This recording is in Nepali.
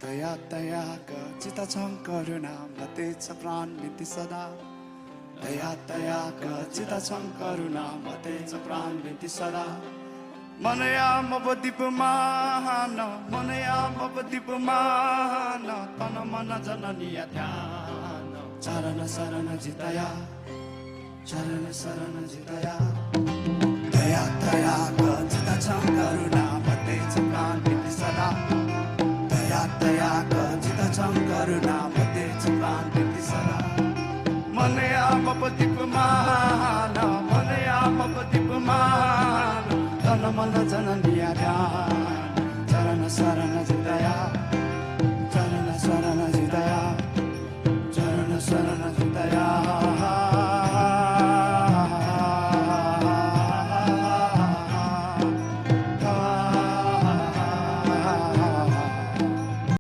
दया दयाका चिता छं करुणा मतेछ प्राण नीति सदा दया दयाका चिता छं करुणा मतेछ प्राण नीति सदा मनया मवदीपमान मनया मवदीपमान तन मन जननीय ध्यान चरण शरण जितया चरण शरण जितया दया दयाका चिता छं करुणा मतेछ प्राण नीति सदा दया दयाका चिता छं करुणा मतेछ प्राण नीति सदा मनया मवदीपमान मनया मवदीपमान तन मन जननीय ध्यान चरण शरण